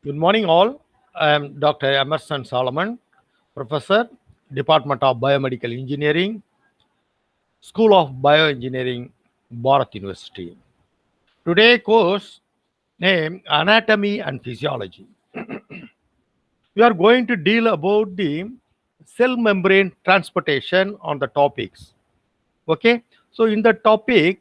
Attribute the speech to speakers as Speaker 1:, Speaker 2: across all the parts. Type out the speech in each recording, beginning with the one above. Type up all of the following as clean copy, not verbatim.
Speaker 1: Good morning, all. I am Dr. Emerson Solomon, Professor, Department of Biomedical Engineering, School of Bioengineering, Bharat University. Today, course name Anatomy and Physiology. We are going to deal about the cell membrane transportation on the topics. Okay, so in the topic,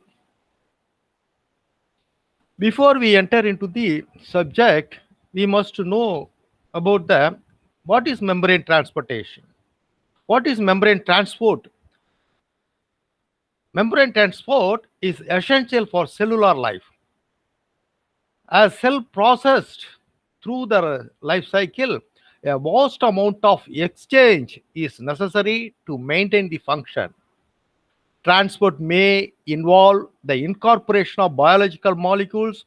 Speaker 1: before we enter into the subject, we must know about the what is membrane transportation. What is membrane transport? Membrane transport is essential for cellular life. As cell processed through the life cycle, a vast amount of exchange is necessary to maintain the function. Transport may involve the incorporation of biological molecules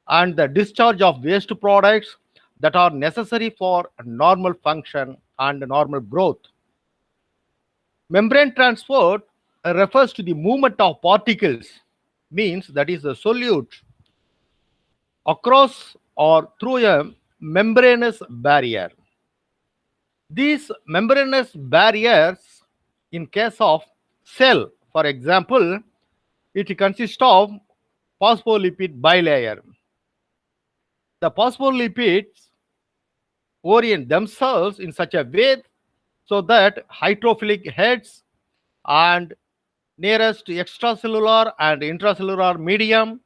Speaker 1: and the discharge of waste products that are necessary for normal function and normal growth. Membrane transport refers to the movement of particles, means that is the solute, across or through a membranous barrier. These membranous barriers, in case of cell, for example, it consists of phospholipid bilayer. The phospholipids orient themselves in such a way so that hydrophilic heads and nearest extracellular and intracellular medium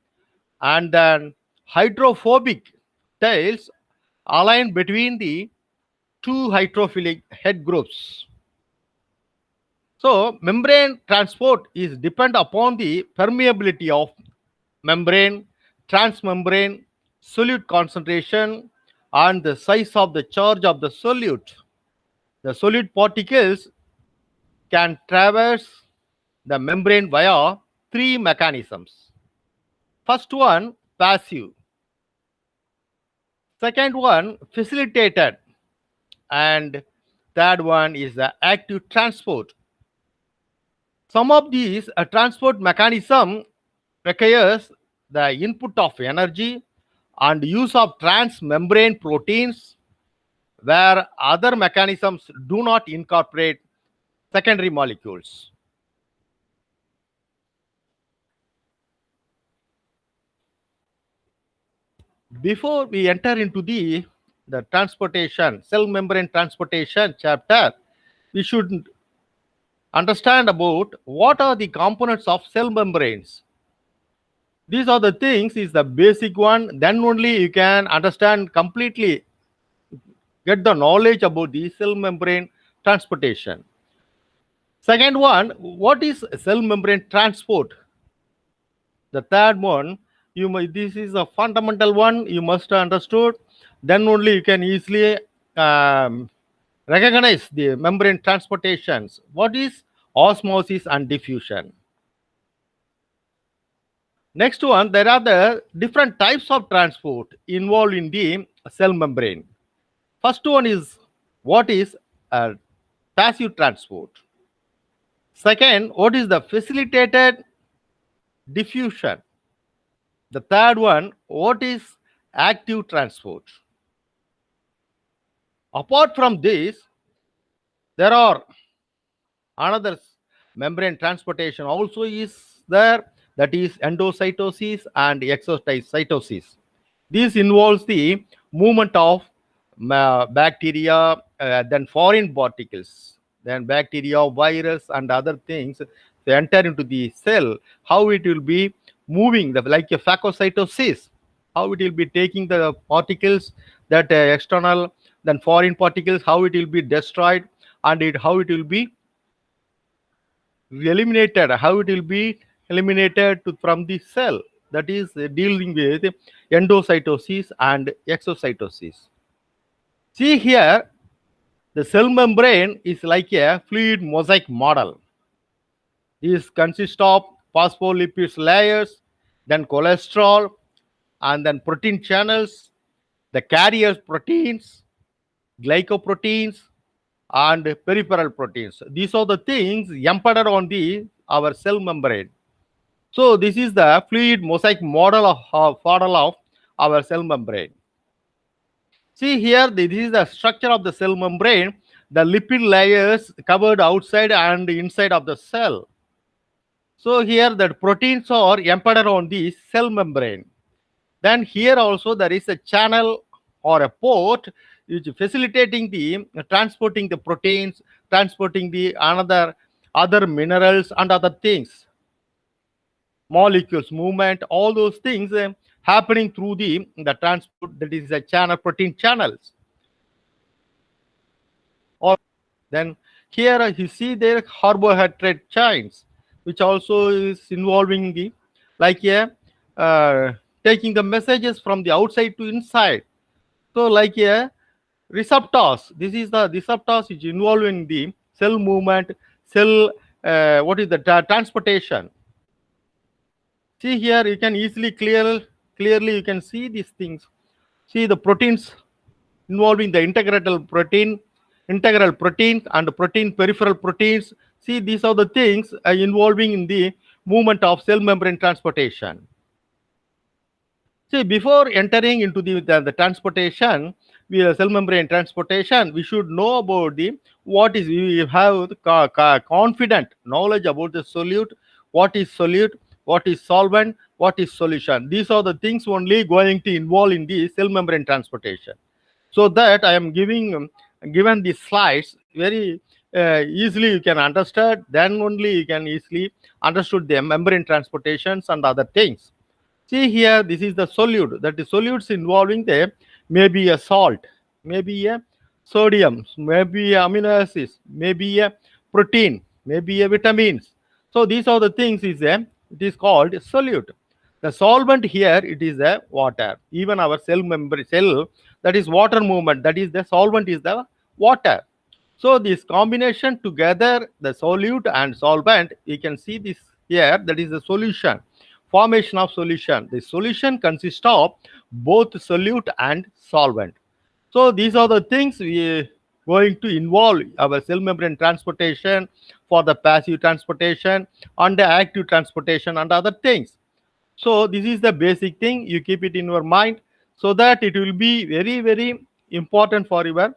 Speaker 1: and then hydrophobic tails align between the two hydrophilic head groups. So membrane transport is depend upon the permeability of membrane, transmembrane, solute concentration, and the size of the charge of the solute. The solute particles can traverse the membrane via three mechanisms. First one, passive. Second one, facilitated. And third one is the active transport. Some of these transport mechanism requires the input of energy and use of transmembrane proteins, where other mechanisms do not incorporate secondary molecules. Before we enter into the transportation, cell membrane transportation chapter, we should understand about what are the components of cell membranes. These are the things is the basic one. Then only you can understand completely, get the knowledge about the cell membrane transportation. Second one, what is cell membrane transport? The third one, this is a fundamental one. You must understood. Then only you can easily um, recognize the membrane transportations. What is osmosis and diffusion? Next one, there are the different types of transport involved in the cell membrane. First one is what is passive transport. Second, what is the facilitated diffusion? The third one, what is active transport? Apart from this, there are another membrane transportation also is there, that is endocytosis and exocytosis. This involves the movement of bacteria, then foreign particles, then bacteria, virus, and other things. They enter into the cell. How it will be moving, like a phagocytosis. How it will be taking the particles that external, then foreign particles. How it will be destroyed, and how it will be eliminated. How it will be eliminated from the cell. That is dealing with endocytosis and exocytosis. See here, the cell membrane is like a fluid mosaic model. This consists of phospholipids layers, then cholesterol, and then protein channels, the carrier proteins, glycoproteins, and peripheral proteins. These are the things embedded on the our cell membrane. So this is the fluid mosaic model of our cell membrane. See here, this is the structure of the cell membrane. The lipid layers covered outside and inside of the cell. So here the proteins are embedded on the cell membrane. Then here also there is a channel or a port which is facilitating the transporting the proteins, transporting the other minerals and other things, molecules, movement, all those things happening through the transport, that is a channel, protein channels. Or then here you see there carbohydrate chains, which also is involving the like a taking the messages from the outside to inside. So like a receptors. This is the receptors is involving the cell movement, cell what is the transportation. See here you can easily clearly you can see these things. See the proteins involving the integral proteins and protein peripheral proteins. See, these are the things involving in the movement of cell membrane transportation. See, before entering into the transportation, cell membrane transportation, we should know about the what is, we have confident knowledge about the solute, what is solvent, what is solution. These are the things only going to involve in the cell membrane transportation. So that I am given these slides very easily you can understand. Then only you can easily understood the membrane transportations and other things. See here, this is the solute. That is solutes involving the maybe a salt, maybe a sodium, maybe a amino acids, maybe a protein, maybe a vitamins. So these are the things it is called solute. The solvent here it is the water. Even our cell membrane cell, that is water movement, that is the solvent is the water. So this combination together, the solute and solvent, you can see this here, that is the solution, formation of solution. The solution consists of both solute and solvent. So these are the things we going to involve our cell membrane transportation for the passive transportation and the active transportation and other things. So this is the basic thing. You keep it in your mind so that it will be very, very important for your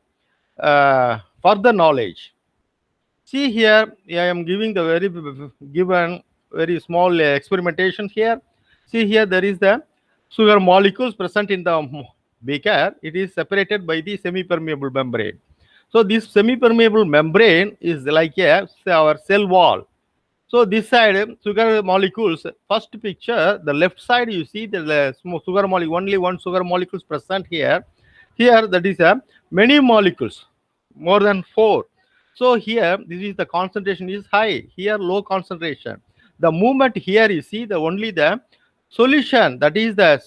Speaker 1: further knowledge. See here, I am giving the given very small experimentation here. See here, there is the sugar molecules present in the beaker. It is separated by the semi-permeable membrane. So this semi-permeable membrane is like our cell wall. So this side, sugar molecules, first picture, the left side, you see the sugar molecule, only one sugar molecule is present here. Here, that is many molecules, more than 4. So here, this is the concentration is high. Here, low concentration. The movement here, you see the only the solution, that is the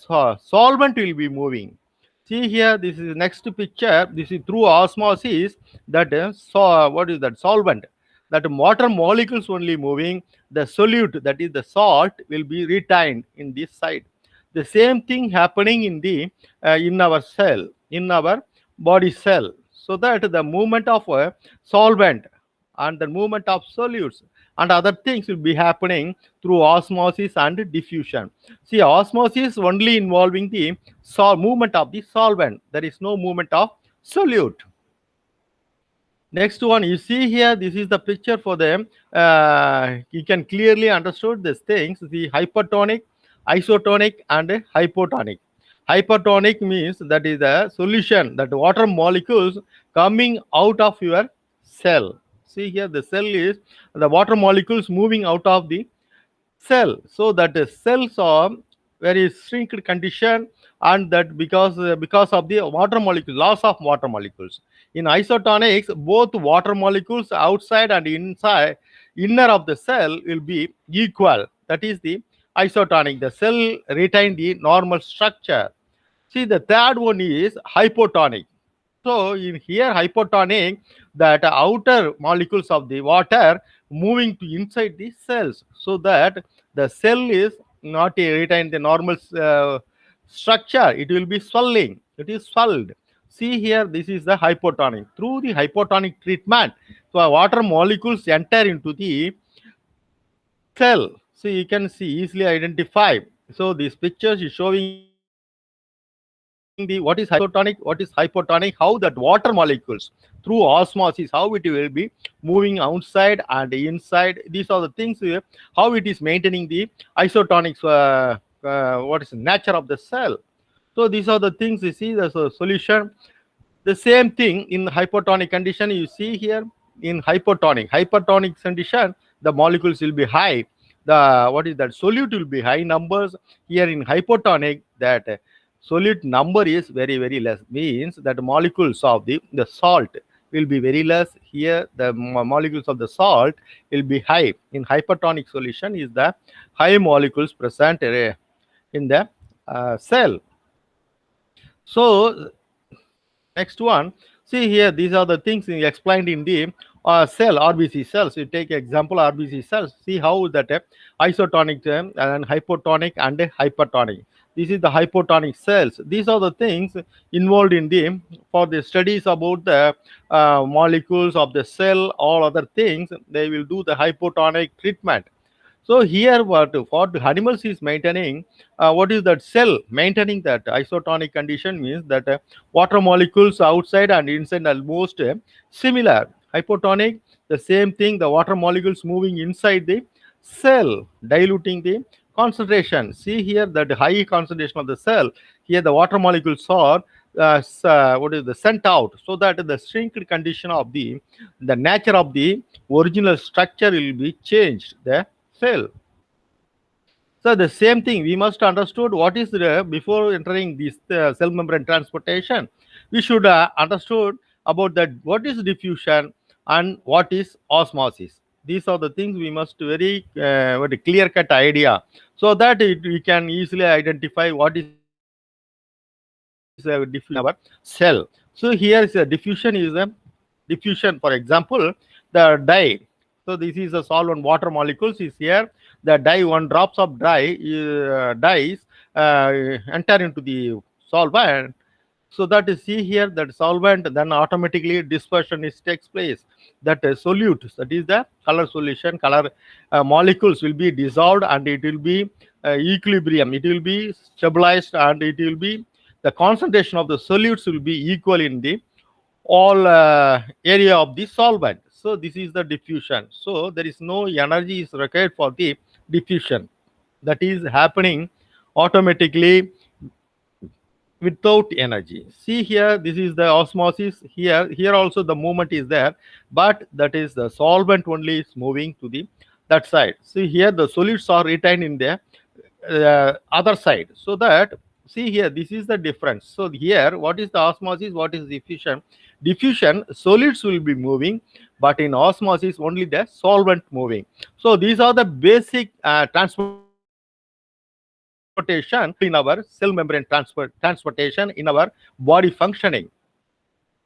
Speaker 1: solvent will be moving. See here, this is next picture. This is through osmosis that what is that solvent? That water molecules only moving, the solute, that is the salt, will be retained in this side. The same thing happening in the in our cell, in our body cell, so that the movement of a solvent and the movement of solutes and other things will be happening through osmosis and diffusion. See, osmosis only involving the movement of the solvent. There is no movement of solute. Next one, you see here, this is the picture for them. You can clearly understood these things, the hypertonic, isotonic, and hypotonic. Hypertonic means that is a solution, that water molecules coming out of your cell. See here, the cell is the water molecules moving out of the cell. So that the cells are very shrinked condition, and that because of the water molecule, loss of water molecules. In isotonics, both water molecules outside and inside, inner of the cell will be equal. That is the isotonic. The cell retain the normal structure. See, the third one is hypotonic. So in here, hypotonic, that outer molecules of the water moving to inside the cells, so that the cell is not retain the normal structure. It will be swelling. It is swelled. See here, this is the hypotonic. Through the hypotonic treatment, so water molecules enter into the cell. So you can see easily identify. So these pictures is showing the what is hypotonic, how that water molecules through osmosis, how it will be moving outside and inside. These are the things how it is maintaining the isotonic what is the nature of the cell. So these are the things you see the solution. The same thing in hypotonic condition, you see here in hypertonic condition, the molecules will be high. The what is that solute will be high numbers. Here in hypotonic, that solute number is very less, means that molecules of the salt will be very less. Here the molecules of the salt will be high. In hypertonic solution is the high molecules present in the cell. So next one, see here, these are the things explained in the cell, RBC cells. You take example RBC cells, see how that isotonic and hypotonic and hypertonic. This is the hypotonic cells. These are the things involved in the for the studies about the molecules of the cell, all other things. They will do the hypotonic treatment. So here, what animals is maintaining, what is that cell maintaining that isotonic condition, means that water molecules outside and inside almost similar. Hypotonic, the same thing, the water molecules moving inside the cell, diluting the concentration. See here that high concentration of the cell. Here the water molecules are what is the sent out, so that the shrinked condition of the nature of the original structure will be changed. The cell. So the same thing we must understood what is the before entering this cell membrane transportation. We should understood about that what is diffusion and what is osmosis. These are the things we must very clear cut idea, so that we can easily identify what is diffusion in our cell. So here is a diffusion is a diffusion. For example, the dye. So this is a solvent, water molecules is here. The dye, one drops of dyes enter into the solvent. So that is, see here, that solvent, then automatically dispersion is takes place. That solute, that is the color solution, color molecules will be dissolved and it will be equilibrium. It will be stabilized and it will be the concentration of the solutes will be equal in the all area of the solvent. So this is the diffusion. So there is no energy is required for the diffusion. That is happening automatically without energy. See here, this is the osmosis. Here also the movement is there, but that is the solvent only is moving to the that side. See here, the solids are retained in the other side. So that, see here, this is the difference. So here, what is the osmosis, what is diffusion? Diffusion, solids will be moving, but in osmosis only the solvent moving. So these are the basic transportation in our cell membrane transportation in our body functioning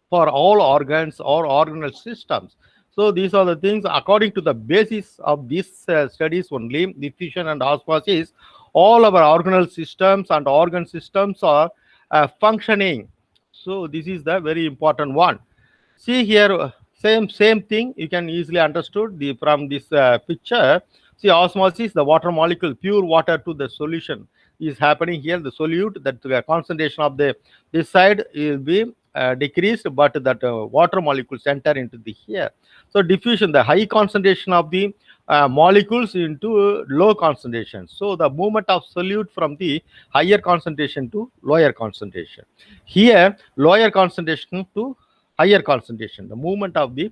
Speaker 1: for all organs or organelle systems. So these are the things according to the basis of these studies only, diffusion and osmosis. All our organelle systems and organ systems are functioning. So this is the very important one. See here, same thing you can easily understood from this picture. See, osmosis, the water molecule, pure water to the solution is happening here. The solute, that the concentration of the this side will be decreased, but that water molecules enter into the here. So diffusion, the high concentration of the molecules into low concentration. So the movement of solute from the higher concentration to lower concentration. Here, lower concentration to higher concentration, the movement of the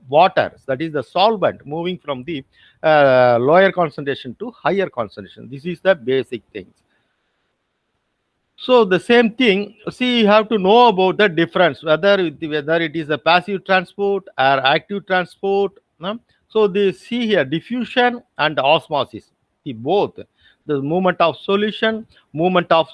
Speaker 1: water, that is the solvent, moving from the lower concentration to higher concentration. This is the basic things. So the same thing, see, you have to know about the difference, whether it is a passive transport or active transport. No? So they see here diffusion and osmosis, see both the movement of solution, movement of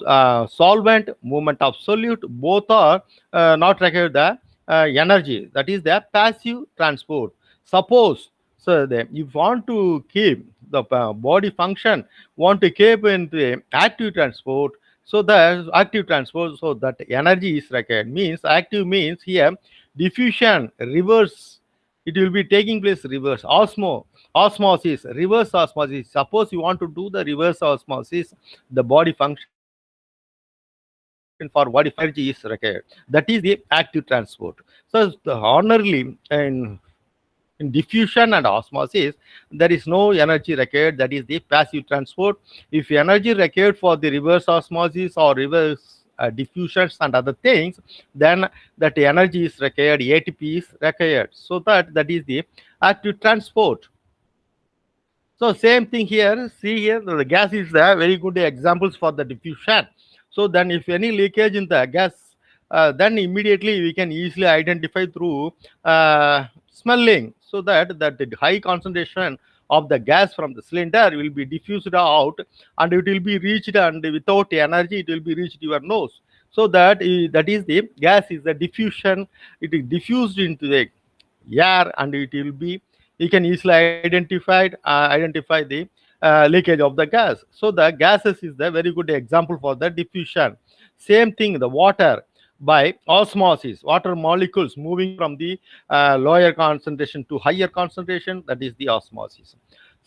Speaker 1: solvent, movement of solute, both are not require the energy. That is the passive transport. Suppose, so if you want to keep the body function, want to keep in the active transport, so the active transport, so that energy is required. Means active means here diffusion, reverse, it will be taking place reverse. Osmosis, reverse osmosis. Suppose you want to do the reverse osmosis, the body function will be for what if energy is required. That is the active transport. So ordinarily in diffusion and osmosis, there is no energy required. That is the passive transport. If energy required for the reverse osmosis or reverse diffusions and other things, then that energy is required, ATP is required. So that is the active transport. So same thing here. See here, the gas is the very good examples for the diffusion. So then if any leakage in the gas, then immediately we can easily identify through smelling. So that the high concentration of the gas from the cylinder will be diffused out, and it will be reached, and without energy it will be reached your nose. So that is the gas is the diffusion. It is diffused into the air, and it will be, you can easily identify the leakage of the gas. So the gases is the very good example for the diffusion. Same thing, the water, by osmosis, water molecules moving from the lower concentration to higher concentration, that is the osmosis.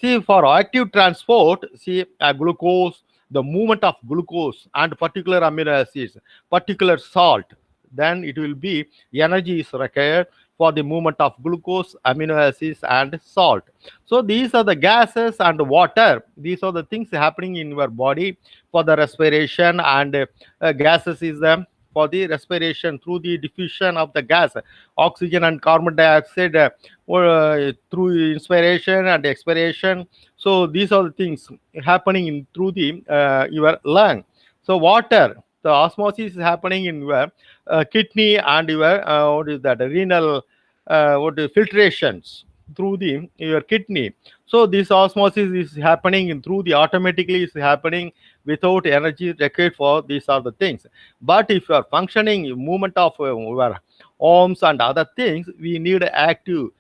Speaker 1: See, for active transport, see, glucose, the movement of glucose and particular amino acids, particular salt, then it will be energy is required for the movement of glucose, amino acids, and salt. So these are the gases and water. These are the things happening in your body for the respiration, and gases is the for the respiration through the diffusion of the gas, oxygen and carbon dioxide, through inspiration and expiration. So these are the things happening in through the your lung. So water, the osmosis is happening in your kidney and your what is that, renal, what is filtrations through the your kidney. So this osmosis is happening in through the automatically is happening without energy required for these are the things. But if you are functioning movement of your arms and other things, we need active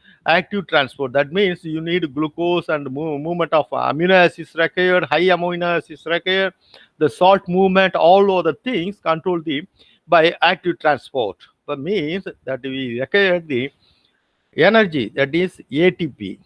Speaker 1: transport. That means you need glucose and movement of amino acids required, high amino acids required, the salt movement, all other things control the by active transport. That means that we require the energy, that is ATP.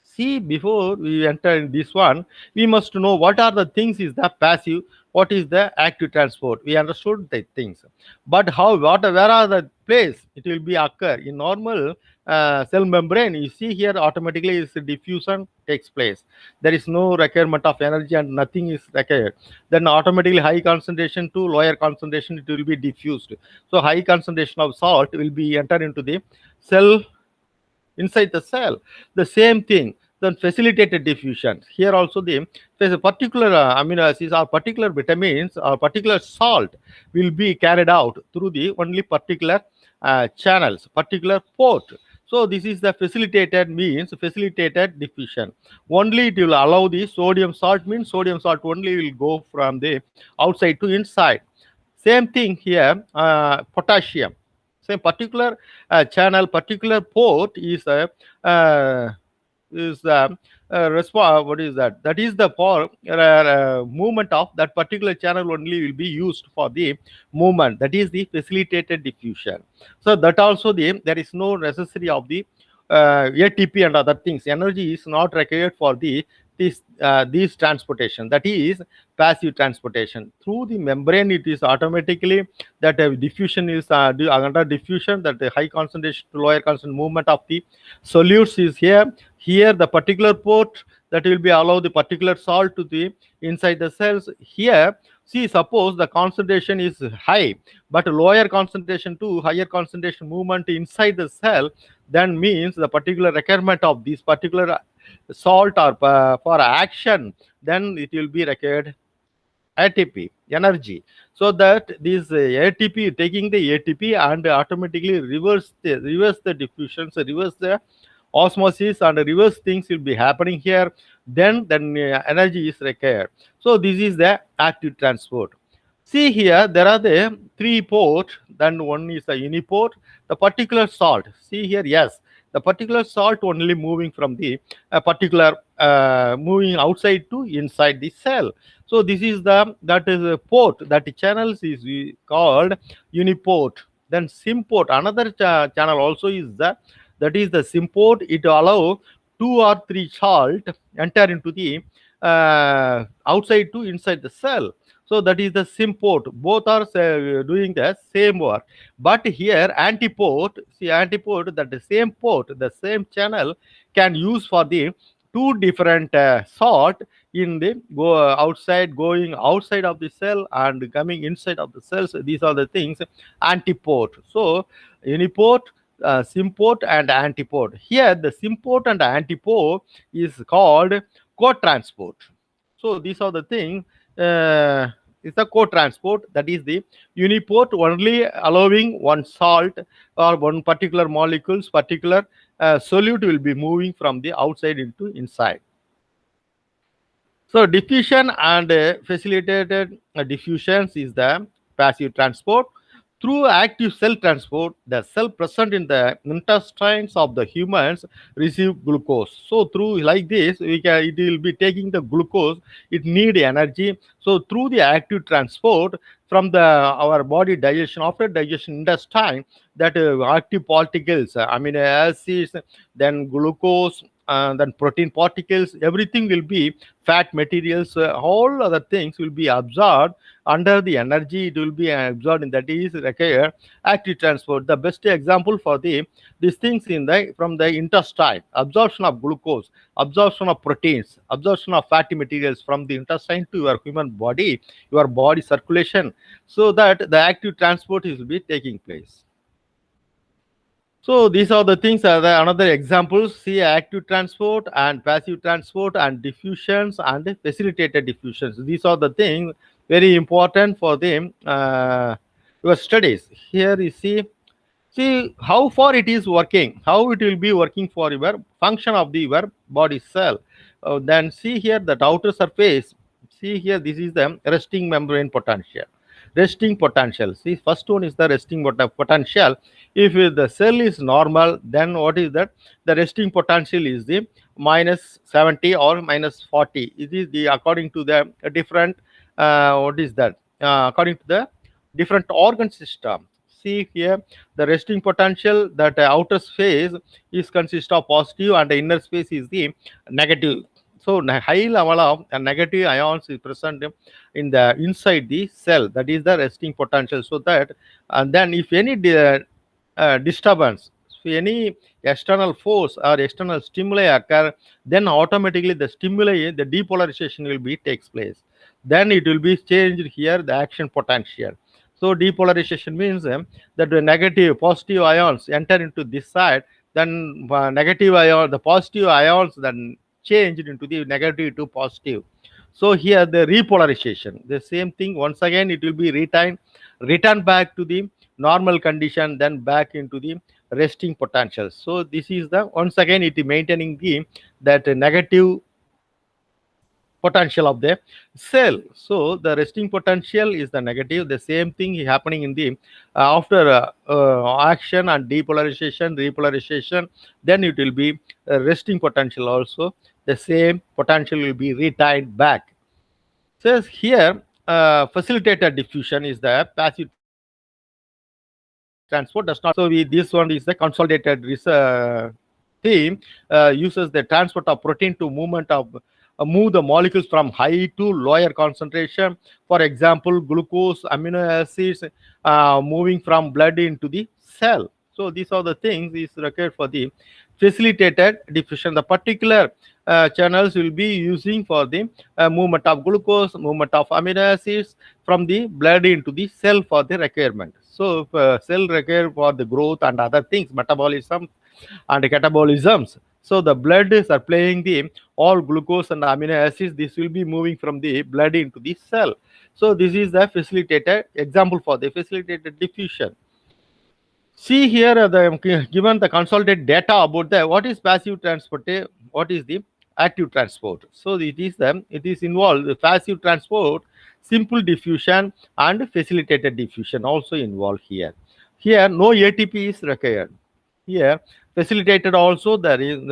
Speaker 1: See, before we enter in this one, we must know what are the things is the passive, what is the active transport. We understood the things, but where are the place it will be occur in normal cell membrane. You see here, automatically is diffusion takes place. There is no requirement of energy and nothing is required. Then automatically high concentration to lower concentration it will be diffused. So high concentration of salt will be enter into the cell, inside the cell. The same thing, then facilitated diffusion. Here also there's a particular amino acids or particular vitamins or particular salt will be carried out through the only particular channels, particular port. So this is the facilitated, means facilitated diffusion. Only it will allow the sodium salt, means sodium salt only will go from the outside to inside. Same thing here, potassium. Same particular channel, particular port is what is that? That is the for movement of that particular channel only will be used for the movement. That is the facilitated diffusion. So that also there is no necessary of the ATP and other things. Energy is not required for these transportation. That is passive transportation through the membrane. It is automatically that diffusion is under diffusion, that the high concentration to lower concentration movement of the solutes is here. Here the particular port that will be allow the particular salt to the inside the cells. Here, see, suppose the concentration is high but lower concentration to higher concentration movement inside the cell, then means the particular requirement of this particular salt or for action, then it will be required ATP energy. So that this ATP, taking the ATP and automatically reverse the diffusion, so reverse the osmosis and reverse things will be happening here. Then energy is required. So this is the active transport. See here, there are the three ports. Then one is the uniport, the particular salt. See here, yes, the particular salt only moving from the particular moving outside to inside the cell. So this is that is a port, that channels is called uniport. Then symport, another channel also is that is the symport. It allow two or three salt enter into the outside to inside the cell. So that is the symport. Both are doing the same work. But here antiport, see antiport, that the same port, the same channel can use for the two different sort in the go outside, going outside of the cell and coming inside of the cells. These are the things antiport. So uniport, symport and antiport. Here the symport and antiport is called co-transport. So these are the things. It's a co-transport, that is the uniport only allowing one salt or one particular molecules, particular solute will be moving from the outside into inside. So diffusion and facilitated diffusions is the passive transport. Through active cell transport, the cell present in the intestines of the humans receive glucose. So through like this, it will be taking the glucose. It need energy. So through the active transport from the our body digestion, after digestion intestine, that active particles, amino acids, then glucose, then protein particles, everything will be fat materials, all other things will be absorbed under the energy. It will be absorbed, and that is require active transport. The best example for the these things in the from the intestine, absorption of glucose, absorption of proteins, absorption of fatty materials from the intestine to your human body, your body circulation, so that the active transport will be taking place. So these are the things are the another examples. See active transport and passive transport and diffusions and facilitated diffusions. These are the things very important for the your studies. Here you see how far it is working, how it will be working for your function of the your body cell. Then see here that outer surface. See here, this is the resting membrane potential. Resting potential. See, first one is the resting potential. If the cell is normal, then what is that? The resting potential is the minus 70 or minus 40. It is the according to the different what is that? According to the different organ system. See here, the resting potential, that outer space is consist of positive and the inner space is the negative. So high level of negative ions is present in the inside the cell, that is the resting potential. So that, and then if any disturbance, if any external force or external stimuli occur, then automatically the stimuli, the depolarization will be takes place. Then it will be changed here the action potential. So depolarization means that the negative positive ions enter into this side, then negative ion, the positive ions then changed into the negative to positive. So here the repolarization, the same thing once again it will be returned back to the normal condition, then back into the resting potential. So this is the once again it is maintaining the that negative potential of the cell. So the resting potential is the negative. The same thing happening in the after action and depolarization, repolarization, then it will be resting potential also. The same potential will be retained back. Says here, facilitated diffusion is the passive transport. Does not. So this one is the consolidated theme, uses the transport of protein to movement of move the molecules from high to lower concentration. For example, glucose, amino acids, moving from blood into the cell. So these are the things is required for the facilitated diffusion. The particular channels will be using for the movement of glucose, movement of amino acids from the blood into the cell for the requirement. So cell require for the growth and other things, metabolism and catabolisms. So the blood is supplying the all glucose and amino acids. This will be moving from the blood into the cell. So this is the facilitated example for the facilitated diffusion. See here, given the consolidated data about the what is passive transport, what is the active transport. So it is involved the passive transport, simple diffusion and facilitated diffusion also involved here. Here no ATP is required. Here facilitated also there is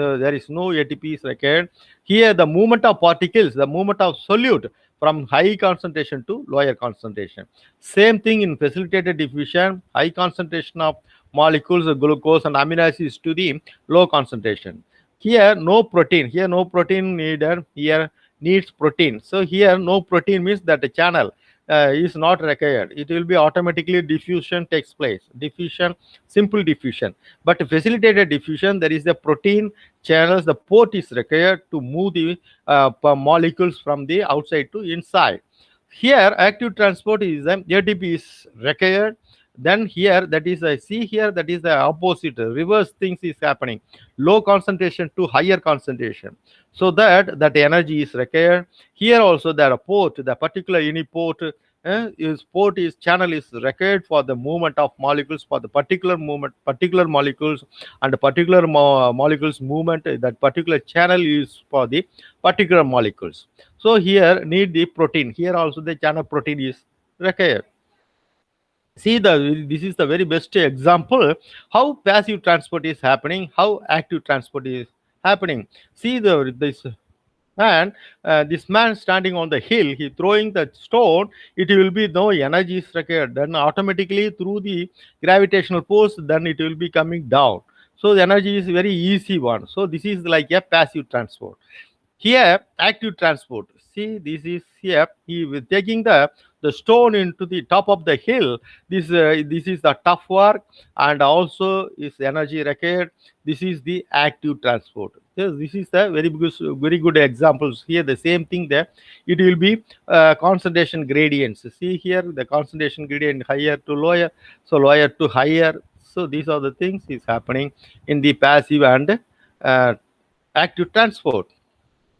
Speaker 1: no ATP is required. Here the movement of particles, the movement of solute from high concentration to lower concentration. Same thing in facilitated diffusion, high concentration of molecules of glucose and amino acids to the low concentration. Here no protein, needed, here needs protein. So here no protein means that the channel, is not required. It will be automatically diffusion takes place. Diffusion, simple diffusion. But facilitated diffusion, there is a protein channels. The port is required to move the molecules from the outside to inside. Here, active transport is ATP is required. Then here, that is see here, that is the opposite, reverse things is happening. Low concentration to higher concentration, so that energy is required. Here also there are port, the particular any port is port is channel is required for the movement of molecules, for the particular movement, particular molecules, and the particular molecules movement. That particular channel is for the particular molecules. So here need the protein. Here also the channel protein is required. See, this is the very best example how passive transport is happening, how active transport is happening. See this man, this man standing on the hill, he throwing the stone, it will be no energy is required. Then automatically through the gravitational force, then it will be coming down. So the energy is very easy one. So this is like a passive transport. Here, active transport. See, this is here. He was taking the stone into the top of the hill. This is the tough work, and also is energy required. This is the active transport. Yes, this is the very good examples. Here, the same thing there. It will be concentration gradients. See here, the concentration gradient higher to lower, so lower to higher. So these are the things is happening in the passive and active transport.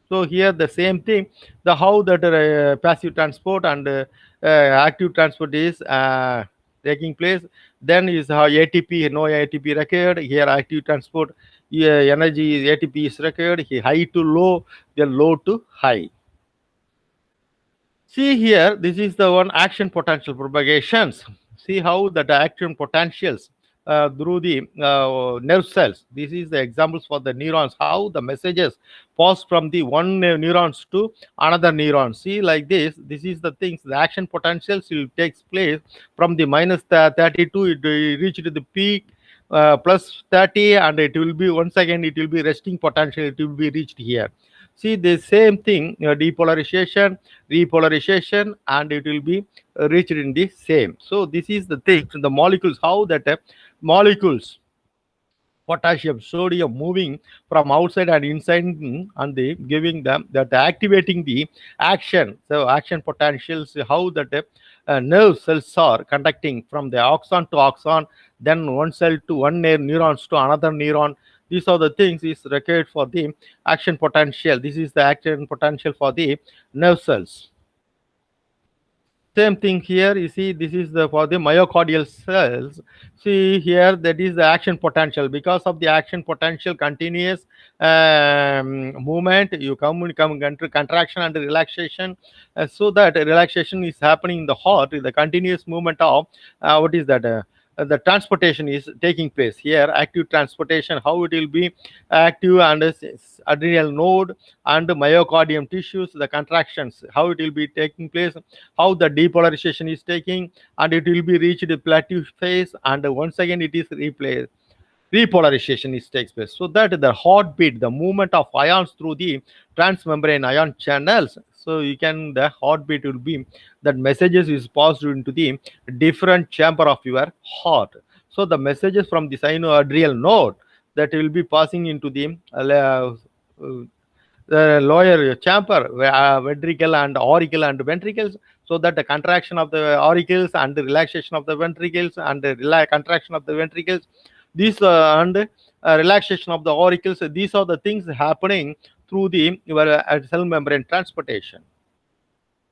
Speaker 1: So here the same thing, the how that passive transport and active transport is taking place. Then is how ATP, no ATP required. Here active transport, energy ATP is required. Here high to low, then low to high. See here, this is the one action potential propagations. See how that action potentials through the nerve cells. This is the examples for the neurons, how the messages pass from the one neurons to another neuron. See like this, this is the things, the action potentials will takes place from the minus 32, it reached the peak plus 30, and it will be once again, it will be resting potential, it will be reached here. See the same thing, depolarization, repolarization, and it will be reached in the same. So this is the thing, the molecules, how that molecules, potassium, sodium moving from outside and inside, and they giving them that activating the action. So action potentials, how that nerve cells are conducting from the axon to axon, then one cell to one neurons to another neuron. These are the things is required for the action potential. This is the action potential for the nerve cells. Same thing here, you see, this is the for the myocardial cells. See here, that is the action potential. Because of the action potential, continuous movement, you come into contraction and relaxation. So that relaxation is happening in the heart, the continuous movement of what is that the transportation is taking place. Here active transportation, how it will be active, and adrenal node and myocardium tissues, the contractions, how it will be taking place, how the depolarization is taking, and it will be reached the plateau phase, and once again it is replaced, repolarization is takes place. So that the heartbeat, the movement of ions through the transmembrane ion channels. So you can, the heartbeat will be that messages is passed into the different chamber of your heart. So the messages from the sinoadrenal node, that will be passing into the lower chamber, ventricle and auricle and ventricles, so that the contraction of the auricles and the relaxation of the ventricles and the contraction of the ventricles, these and relaxation of the auricles, these are the things happening through the your cell membrane transportation.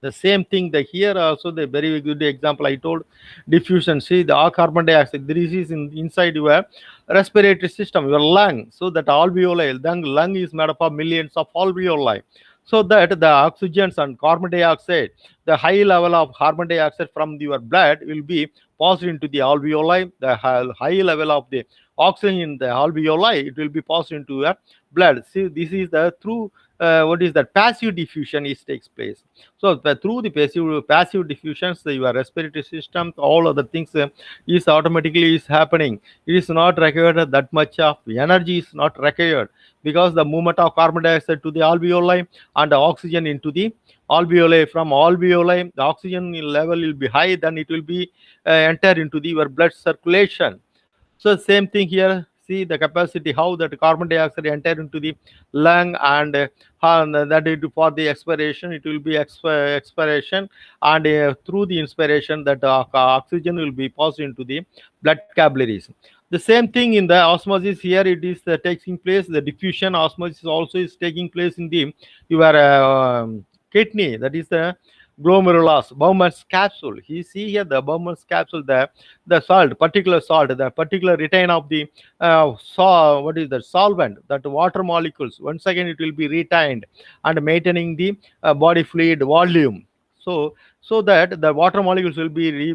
Speaker 1: The same thing, the here also the very good example I told, diffusion. See the carbon dioxide, this is inside your respiratory system, your lung. So that alveoli, lung is made up of millions of alveoli. So that the oxygens and carbon dioxide, the high level of carbon dioxide from your blood will be passed into the alveoli. The high level of the oxygen in the alveoli, it will be passed into your blood. See, this is the through what is that, passive diffusion is takes place. So through the passive diffusions, your respiratory system, all other things is automatically is happening. It is not required that much of energy is not required, because the movement of carbon dioxide to the alveoli and the oxygen into the alveoli, from alveoli the oxygen level will be high, then it will be enter into the your blood circulation. So same thing here. See the capacity how that carbon dioxide enter into the lung, and that it, for the expiration it will be expiration, and through the inspiration that oxygen will be passed into the blood capillaries. The same thing in the osmosis here, it is taking place. The diffusion osmosis also is taking place in the your kidney, that is the glomerulus, Bowman's capsule. You see here the Bowman's capsule, the salt, particular salt, the particular retain of the what is the solvent, that water molecules. Once again, it will be retained and maintaining the body fluid volume. So that the water molecules will be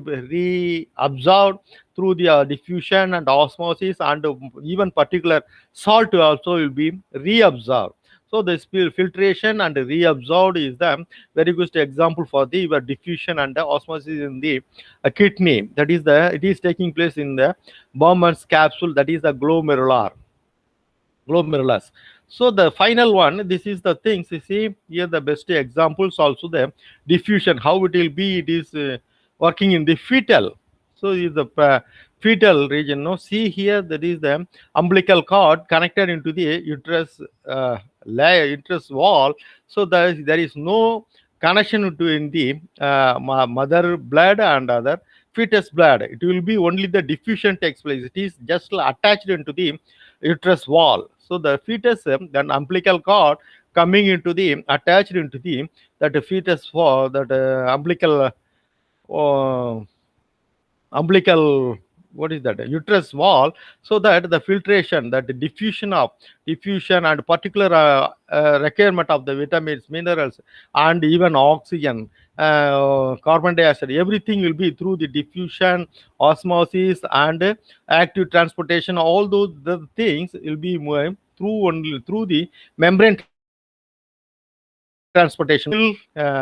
Speaker 1: reabsorbed through the diffusion and osmosis, and even particular salt also will be reabsorbed. So the filtration and reabsorbed is the very good example for the diffusion and the osmosis in the kidney. That is the, it is taking place in the Bowman's capsule, that is the glomerulus. So the final one, this is the things you see here, the best examples also the diffusion, how it will be, it is working in the fetal. So is the fetal region. No, see here, that is the umbilical cord connected into the uterus uterus wall. So there is no connection to in the mother blood and other fetus blood. It will be only the diffusion takes place. It is just attached into the uterus wall. So the fetus, then umbilical cord coming into the attached into the that fetus for that umbilical, what is that, uterus wall. So that the filtration, that the diffusion and particular requirement of the vitamins, minerals, and even oxygen, carbon dioxide, everything will be through the diffusion, osmosis, and active transportation. All those the things will be moving through only through the membrane transportation till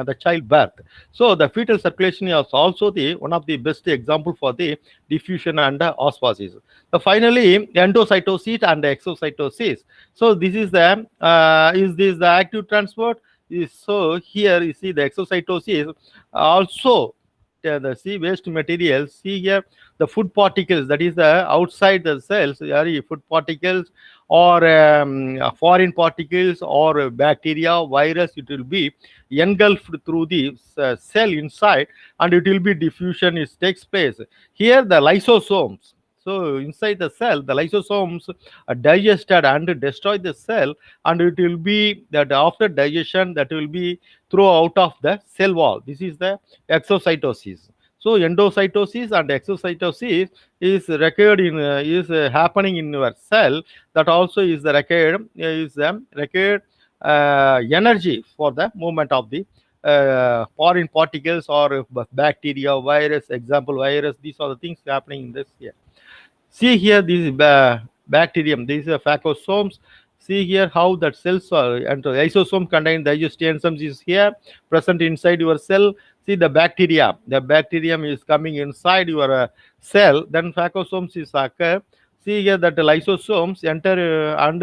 Speaker 1: the child birth. So the fetal circulation is also the one of the best example for the diffusion and osmosis. So finally, endocytosis and exocytosis. So this is the active transport. So here you see the exocytosis also. The see waste materials. See here the food particles, that is the outside the cells, food particles or foreign particles or bacteria, virus, it will be engulfed through the cell inside, and it will be diffusion, it takes place. Here the lysosomes. So inside the cell, the lysosomes are digested and destroy the cell, and it will be that after digestion that will be thrown out of the cell wall. This is the exocytosis. So endocytosis and exocytosis is required in happening in your cell. That also is the required energy for the movement of the foreign particles or bacteria, virus, example virus. These are the things happening in this here. See here, this is bacterium. These are phagocytomes. See here how that cells are, and the lysosome contain digestive enzymes is here present inside your cell. See the bacteria. The bacterium is coming inside your cell. Then phagocytomes is occur. See here that the lysosomes enter and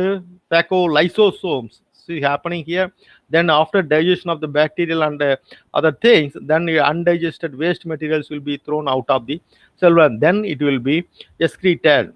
Speaker 1: phagolysosomes. See happening here. Then after digestion of the bacterial and other things, then the undigested waste materials will be thrown out of the cell, and then it will be excreted.